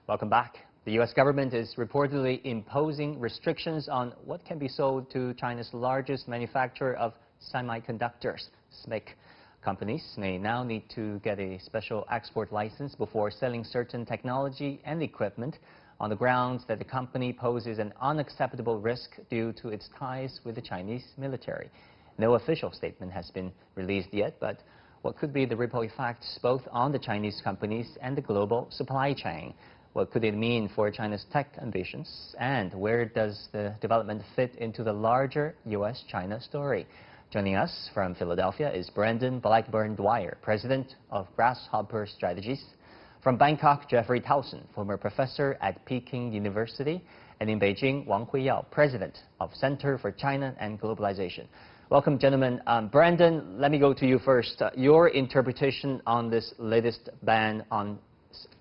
Welcome back. The U.S. government is reportedly imposing restrictions on what can be sold to China's largest manufacturer of semiconductors, SMIC. Companies may now need to get a special export license before selling certain technology and equipment on the grounds that the company poses an unacceptable risk due to its ties with the Chinese military. No official statement has been released yet, but what could be the ripple effects both on the Chinese companies and the global supply chain? What could it mean for China's tech ambitions? And where does the development fit into the larger U.S.-China story? Joining us from Philadelphia is Blackburn-Dwyer, president of Grasshopper Strategies. From Bangkok, Towson, former professor at Peking University. And in Beijing, Wang Huiyao, president of Center for China and Globalization. Welcome, gentlemen. Brandon, let me go to you first. Your interpretation on this latest ban on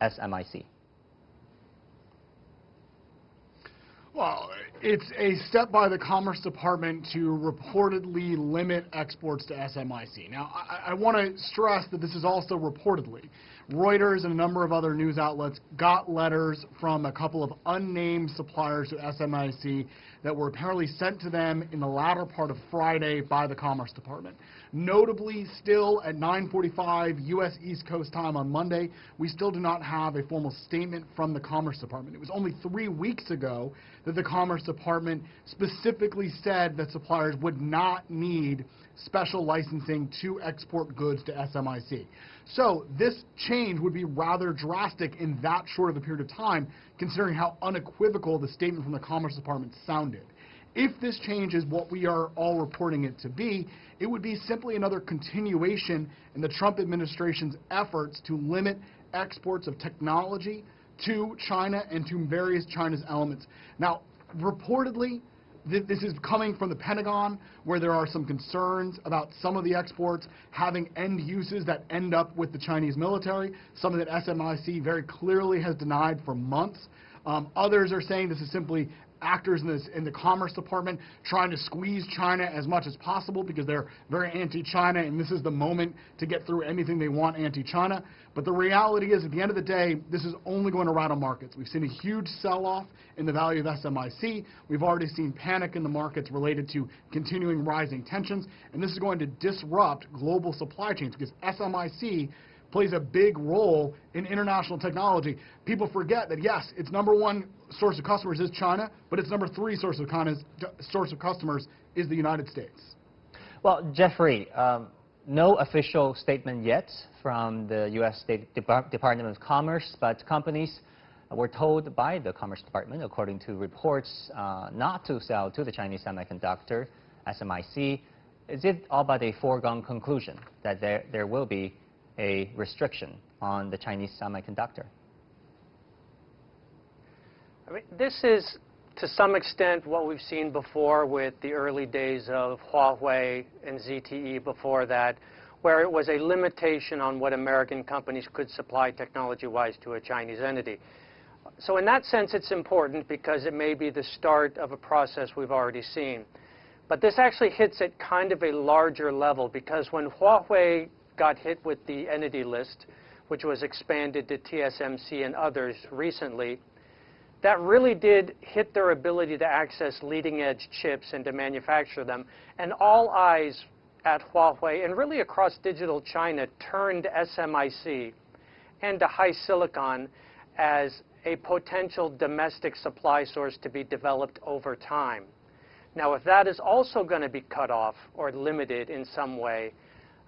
SMIC. Well, it's a step by the Commerce Department to reportedly limit exports to SMIC. Now, I want to stress that this is also reportedly. Reuters and a number of other news outlets got letters from a couple of unnamed suppliers to SMIC that were apparently sent to them in the latter part of Friday by the Commerce Department. Notably, still at 9:45 U.S. East Coast time on Monday, we still do not have a formal statement from the Commerce Department. It was only 3 weeks ago that the Commerce Department specifically said that suppliers would not need special licensing to export goods to SMIC. So this change would be rather drastic in that short of a period of time, considering how unequivocal the statement from the Commerce Department sounded. If this change is what we are all reporting it to be, it would be simply another continuation in the Trump administration's efforts to limit exports of technology to China and to various China's elements. Now, reportedly, this is coming from the Pentagon, where there are some concerns about some of the exports having end uses that end up with the Chinese military, something that SMIC very clearly has denied for months. Others are saying this is simply actors in the Commerce Department trying to squeeze China as much as possible because they're very anti-China, and this is the moment to get through anything they want anti-China. But the reality is, at the end of the day, this is only going to rattle markets. We've seen a huge sell-off in the value of SMIC. We've already seen panic in the markets related to continuing rising tensions, and this is going to disrupt global supply chains because SMIC plays a big role in international technology. People forget that, yes, its #1 source of customers is China, but its #3 source of customers is the United States. Well, Jeffrey, no official statement yet from the U.S. State Department of Commerce, but companies were told by the Commerce Department, according to reports, not to sell to the Chinese semiconductor, SMIC. Is it all but a foregone conclusion that there will be a restriction on the Chinese semiconductor? I mean, this is, to some extent, what we've seen before with the early days of Huawei and ZTE before that, where it was a limitation on what American companies could supply technology-wise to a Chinese entity. So in that sense, it's important because it may be the start of a process we've already seen. But this actually hits at kind of a larger level, because when Huawei got hit with the entity list, which was expanded to TSMC and others recently, that really did hit their ability to access leading-edge chips and to manufacture them. And all eyes at Huawei, and really across digital China, turned to SMIC and to HiSilicon as a potential domestic supply source to be developed over time. Now, if that is also going to be cut off or limited in some way,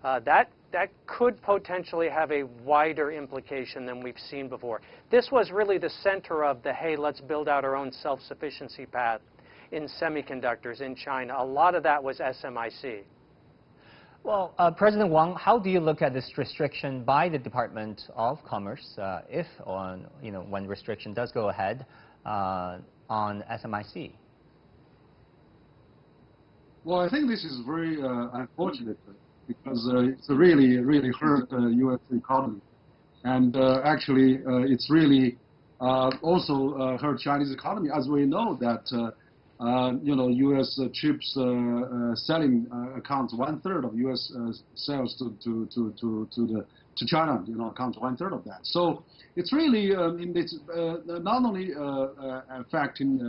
that could potentially have a wider implication than we've seen before. This was really the center of the, hey, let's build out our own self-sufficiency path in semiconductors in China. A lot of that was SMIC. Well, President Wang, how do you look at this restriction by the Department of Commerce, if when restriction does go ahead on SMIC? Well, I think this is very unfortunate, because it's really hurt the U.S. economy. And actually, it's really also hurt Chinese economy, as we know that, U.S. chips selling accounts 1/3 of U.S. sales to to China, accounts 1/3 of that. So it's really not only affecting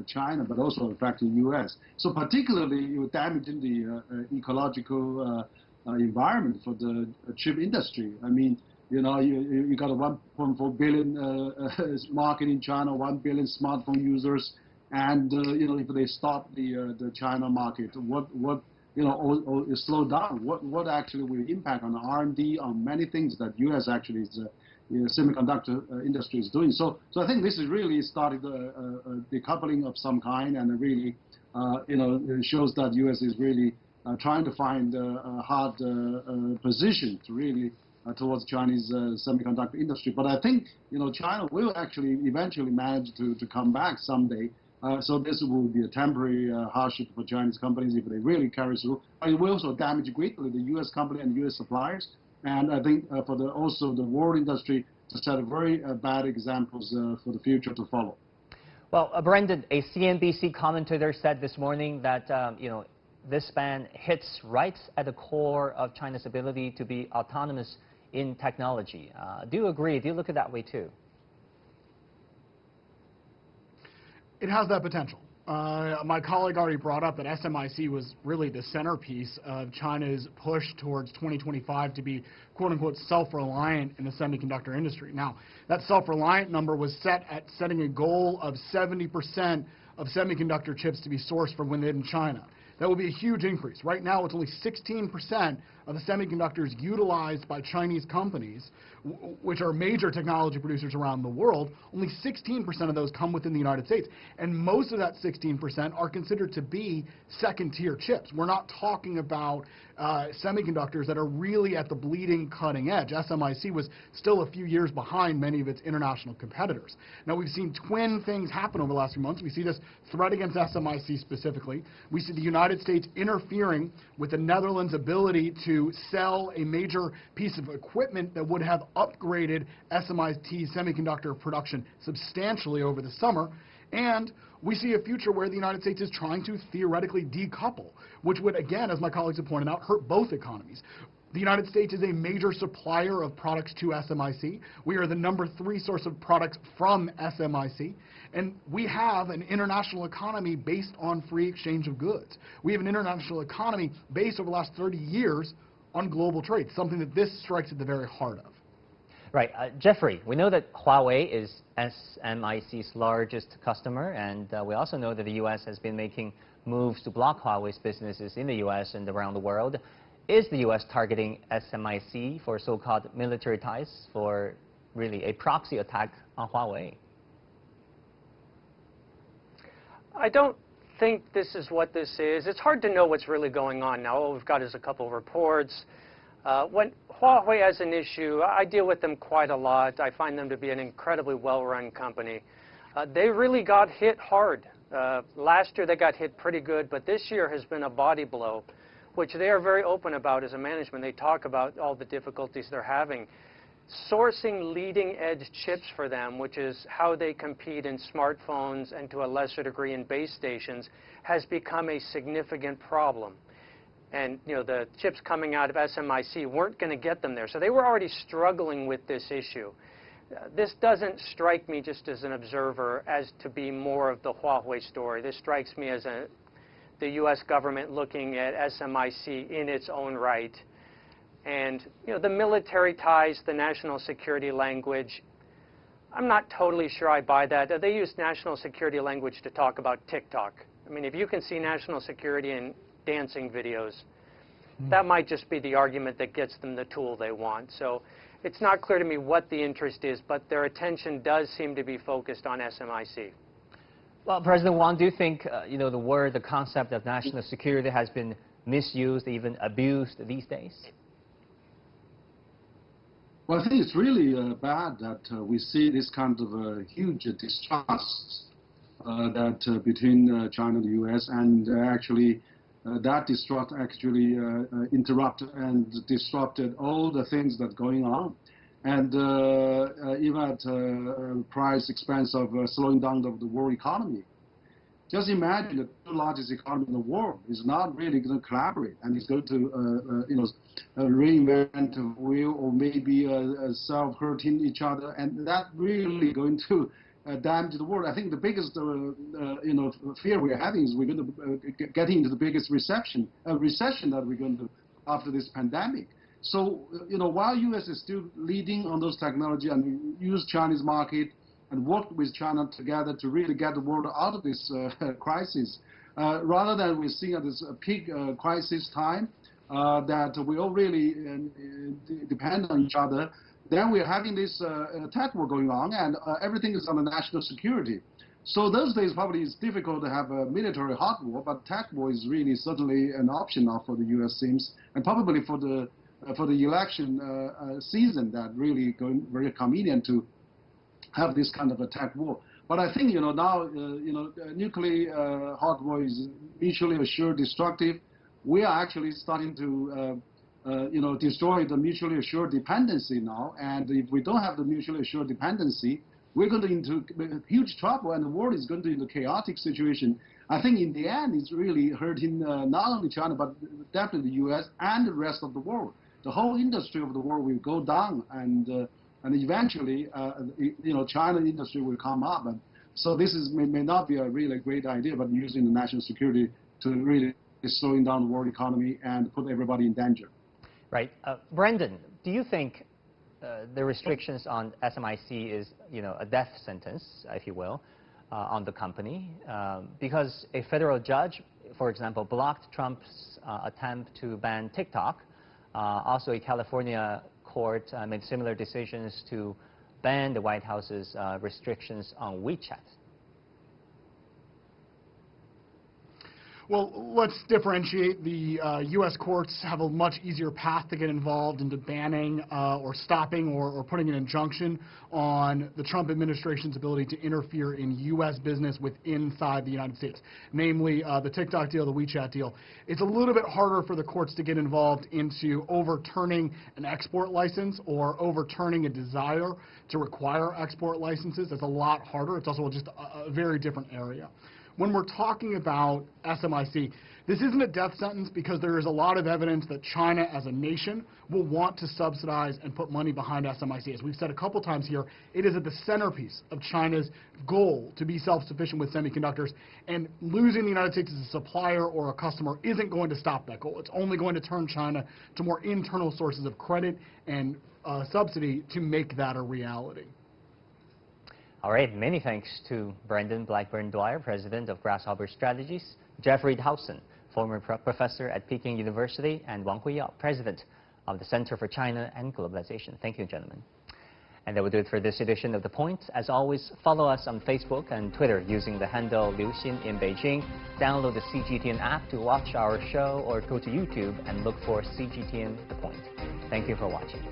China, but also affecting U.S. So particularly, you're damaging the ecological environment for the chip industry. I mean, you got a 1.4 billion market in China, 1 billion smartphone users, and if they stop the China market, or slow down, what actually will impact on the R&D, on many things that U.S. actually is semiconductor industry is doing. So I think this is really started a decoupling of some kind, and it really it shows that U.S. is really trying to find a hard position to really towards Chinese semiconductor industry. But I think China will actually eventually manage to come back someday. So this will be a temporary hardship for Chinese companies if they really carry through. It will also damage greatly the U.S. company and U.S. suppliers. And I think for also the world industry to set very bad examples for the future to follow. Well, Brendan, a CNBC commentator said this morning that this ban hits right at the core of China's ability to be autonomous in technology. Do you agree? Do you look at it that way too? It has that potential. My colleague already brought up that SMIC was really the centerpiece of China's push towards 2025 to be, quote-unquote, self-reliant in the semiconductor industry. Now, that self-reliant number was set at setting a goal of 70% of semiconductor chips to be sourced from within China. That will be a huge increase. Right now, it's only 16% of the semiconductors utilized by Chinese companies, which are major technology producers around the world. Only 16% of those come within the United States. And most of that 16% are considered to be second-tier chips. We're not talking about semiconductors that are really at the bleeding cutting edge. SMIC was still a few years behind many of its international competitors. Now, we've seen twin things happen over the last few months. We see this threat against SMIC specifically. We see the United States interfering with the Netherlands' ability to sell a major piece of equipment that would have upgraded SMIC's semiconductor production substantially over the summer. And we see a future where the United States is trying to theoretically decouple, which would, again, as my colleagues have pointed out, hurt both economies. The United States is a major supplier of products to SMIC. We are the #3 source of products from SMIC. And we have an international economy based on free exchange of goods. We have an international economy based over the last 30 years on global trade, something that this strikes at the very heart of. Right. Jeffrey, we know that Huawei is SMIC's largest customer, and we also know that the U.S. has been making moves to block Huawei's businesses in the U.S. and around the world. Is the U.S. targeting SMIC for so-called military ties, for really a proxy attack on Huawei? I don't think this is what this is. It's hard to know what's really going on now. All we've got is a couple of reports. When Huawei has an issue, I deal with them quite a lot. I find them to be an incredibly well-run company. They really got hit hard. Last year they got hit pretty good, but this year has been a body blow, which they are very open about as a management. They talk about all the difficulties they're having. Sourcing leading-edge chips for them, which is how they compete in smartphones and to a lesser degree in base stations, has become a significant problem. And the chips coming out of SMIC weren't going to get them there. So they were already struggling with this issue. This doesn't strike me just as an observer as to be more of the Huawei story. This strikes me as the U.S. government looking at SMIC in its own right. And the military ties, the national security language, I'm not totally sure I buy that. They use national security language to talk about TikTok. I mean, if you can see national security in dancing videos, that might just be the argument that gets them the tool they want. So it's not clear to me what the interest is, but their attention does seem to be focused on SMIC. Well, President Wang, do you think the concept of national security has been misused, even abused these days? Well, I think it's really bad that we see this kind of huge distrust between China and the U.S. and actually that distrust actually interrupted and disrupted all the things that are going on. And even at price expense of slowing down of the world economy. Just imagine the two largest economies in the world is not really going to collaborate and is going to, reinvent the wheel or maybe self-hurting each other, and that really going to damage the world. I think the biggest, fear we're having is we're going to get into the biggest recession that we're going to after this pandemic. So, while U.S. is still leading on those technology and use Chinese market and work with China together to really get the world out of this crisis, rather than we're seeing at this peak crisis time that we all really depend on each other, then we're having this attack war going on, and everything is on the national security. So those days probably it's difficult to have a military hot war, but attack war is really certainly an option now for the U.S. seems, and probably for the election season that really going very convenient to have this kind of attack war. But I think now nuclear hot war is mutually assured destructive. We are actually starting to destroy the mutually assured dependency now. And if we don't have the mutually assured dependency, we're going into huge trouble, and the world is going to into a chaotic situation. I think in the end, it's really hurting not only China, but definitely the U.S. and the rest of the world. The whole industry of the world will go down, and eventually, China industry will come up. And so this may not be a really great idea, but using the national security to really slowing down the world economy and put everybody in danger. Right. Brendan, do you think the restrictions on SMIC is, a death sentence, if you will, on the company? Because a federal judge, for example, blocked Trump's attempt to ban TikTok. Also, a California court made similar decisions to ban the White House's restrictions on WeChat. Well, let's differentiate. The U.S. courts have a much easier path to get involved into banning or stopping or putting an injunction on the Trump administration's ability to interfere in U.S. business inside the United States, namely the TikTok deal, the WeChat deal. It's a little bit harder for the courts to get involved into overturning an export license or overturning a desire to require export licenses. It's a lot harder. It's also just a very different area. When we're talking about SMIC, this isn't a death sentence because there is a lot of evidence that China as a nation will want to subsidize and put money behind SMIC. As we've said a couple times here, it is at the centerpiece of China's goal to be self-sufficient with semiconductors, and losing the United States as a supplier or a customer isn't going to stop that goal. It's only going to turn China to more internal sources of credit and subsidy to make that a reality. All right, many thanks to Brendan Blackburn-Dwyer, president of Grasshopper Strategies, Jeffrey Towson, former professor at Peking University, and Wang Huiyao, president of the Center for China and Globalization. Thank you, gentlemen. And that will do it for this edition of The Point. As always, follow us on Facebook and Twitter using the handle Liu Xin in Beijing. Download the CGTN app to watch our show, or go to YouTube and look for CGTN The Point. Thank you for watching.